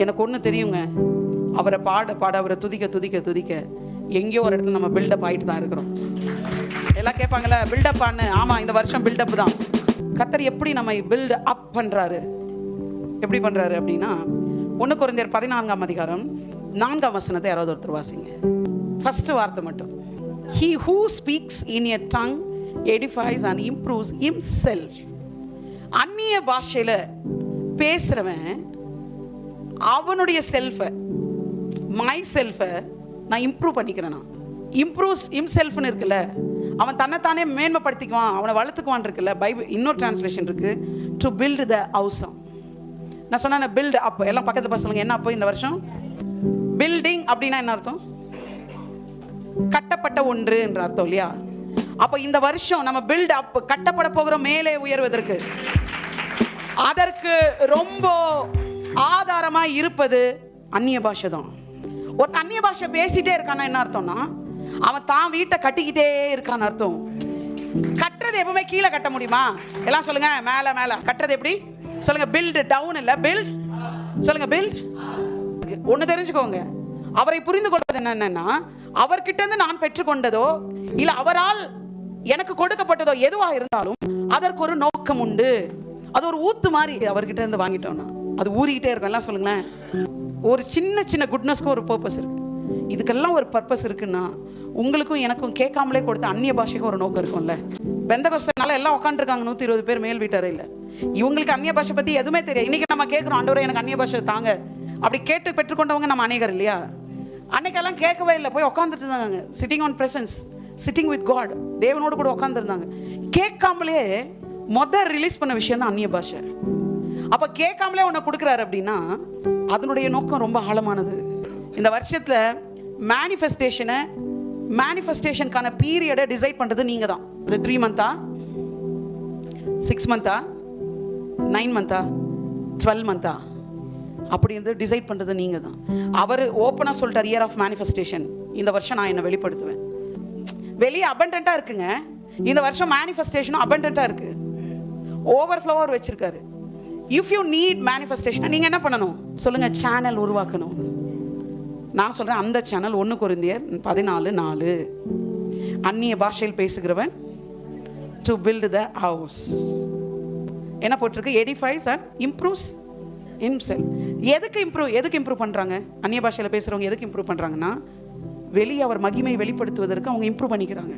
எனக்கு ஒன்று தெரியுங்க, அவரை பாட பாட அவரை துதிக்க துதிக்க துதிக்க எங்கேயோ ஒரு இடத்துல நம்ம பில்டப் ஆகிட்டு தான் இருக்கிறோம். எல்லாம் கேட்பாங்கல்ல பில்டப் ஆன்னு. ஆமாம், இந்த வருஷம் பில்டப் தான். கர்த்தர் எப்படி நம்ம பில்ட் அப் பண்ணுறாரு, எப்படி பண்ணுறாரு அப்படின்னா 1 கொரிந்தியர் 14ஆம் அதிகாரம் 4ஆம் வசனத்தை யாராவது ஒருத்தர் வாசிங்க. ஃபர்ஸ்ட் வார்த்தை மட்டும். He who speaks in a tongue edifies and improves himself. அந்நிய பாஷையில் பேசுகிறவன் அவனுடைய செல்ஃபை, மை செல்ஃபை நான் இம்ப்ரூவ் பண்ணிக்கிறேன். நான் இம்ப்ரூவ்ஸ் ஹிம்செல்ஃப்னு இருக்குல்ல, அவன் தன்னைத்தானே மேன்மைப்படுத்திக்குவான், அவனை வளர்த்துக்குவான் இருக்குல்ல. பைபிள் இன்னொரு டிரான்ஸ்லேஷன் இருக்கு, டு பில்ட் த ஹவுஸ். நான் சொன்னேன் பில்ட் அப். எல்லாம் பக்கத்தில் பார்த்து சொல்லுங்க, என்ன அப்போ இந்த வருஷம் பில்டிங் அப்படின்னா என்ன அர்த்தம்? கட்டப்பட்ட ஒன்று என்ற அர்த்தம் இல்லையா? அப்போ இந்த வருஷம் நம்ம பில்ட் அப், கட்டப்பட போகிறோம் மேலே உயர்வதற்கு. அதற்கு ரொம்ப ஆதாரமாக இருப்பது அந்நிய பாஷை தான். ஒரு அந்நிய பாஷை பேசிட்டே இருக்கானா என்ன அர்த்தம்னா, அவன் தான் வீட்டை கட்டிக்கிட்டே இருக்கான்னு அர்த்தம். கட்டுறது எப்பவுமே கீழே கட்ட முடியுமா? எல்லாம் சொல்லுங்க, மேலே மேலே. கட்டுறது எப்படி சொல்லுங்க? பில்ட் டவுன் இல்லை, பில்ட் சொல்லுங்க, பில்ட். ஒன்று தெரிஞ்சுக்கோங்க, அவரை புரிந்து கொள்வது என்னன்னா, அவர்கிட்ட இருந்து நான் பெற்றுக்கொண்டதோ இல்ல அவரால் எனக்கு கொடுக்கப்பட்டதோ எதுவாக இருந்தாலும் அதற்கு ஒரு நோக்கம் உண்டு. அது ஒரு ஊத்து மாதிரி அவர்கிட்ட இருந்து வாங்கிட்டோம்னா அது ஊறிக்கிட்டே இருக்கும். எல்லாம் சொல்லுங்களேன், ஒரு சின்ன சின்ன குட்னஸ்க்கு ஒரு பர்பஸ் இருக்கு. இதுக்கெல்லாம் ஒரு பர்பஸ் இருக்குன்னா உங்களுக்கும் எனக்கும் கேட்காமலே கொடுத்த அந்நிய பாஷைக்கு ஒரு நோக்கம் இருக்கும்ல. பெந்தகோஸ்தனால எல்லாம் உட்காந்துருக்காங்க 120 பேர் மேல் வீட்டறையில். இவங்களுக்கு அந்நிய பாஷை பற்றி எதுவுமே தெரியாது. இன்னைக்கு நம்ம கேட்குறோம், ஆண்டவரே எனக்கு அந்நிய பாஷை தாங்க. அப்படி கேட்டு பெற்றுக்கொண்டவங்க நம்ம அநேகர் இல்லையா? அன்னைக்கெல்லாம் கேட்கவே இல்லை, போய் உட்காந்துட்டு இருந்தாங்க. Sitting on presence, sitting with God, தேவனோடு கூட உட்காந்துருந்தாங்க. கேட்காமலே ரிலீஸ் பண்ண விஷயம் தான் அந்நிய பாஷை. அப்போ கேட்காமலே உன்னை கொடுக்குறாரு அப்படின்னா அதனுடைய நோக்கம் ரொம்ப ஆழமானது. இந்த வருஷத்தில் மேனிஃபெஸ்டேஷனுக்கான பீரியடை டிசைட் பண்ணுறது நீங்கள் தான். அது 3 மந்த்தா, 6 மந்த்தா, 9 மந்த்தா, 12 மந்த்தா, அப்படி வந்து டிசைட் பண்ணுறது நீங்கள் தான். அவர் ஓப்பனாக சொல்லிட்டார், இயர் ஆஃப் மேனிஃபெஸ்டேஷன். இந்த வருஷம் நான் என்னை வெளிப்படுத்துவேன். வெளியே அபண்டன்ட்டாக இருக்குங்க, இந்த வருஷம் மேனிஃபெஸ்டேஷனும் அபண்டன்ட்டாக இருக்கு, ஓவர்ஃப்ளோவர் வச்சிருக்காரு. இஃப் யூ நீட் மேனிஃபெஸ்டேஷன் நீங்கள் என்ன பண்ணணும் சொல்லுங்க? சேனல் உருவாக்கணும். நான் சொல்கிறேன், அந்த சேனல் 1 கொரிந்தியர் 14:4. அந்நிய பாஷையில் பேசுகிறவன் டு பில்ட் த ஹவுஸ். என்ன போட்டிருக்கு? Edifice and improves himself. எதுக்கு இம்ப்ரூவ் பண்ணுறாங்க? அந்நிய பாஷையில் பேசுகிறவங்க எதுக்கு இம்ப்ரூவ் பண்ணுறாங்கன்னா, வெளியே அவர் மகிமை வெளிப்படுத்துவதற்கு அவங்க இம்ப்ரூவ் பண்ணிக்கிறாங்க.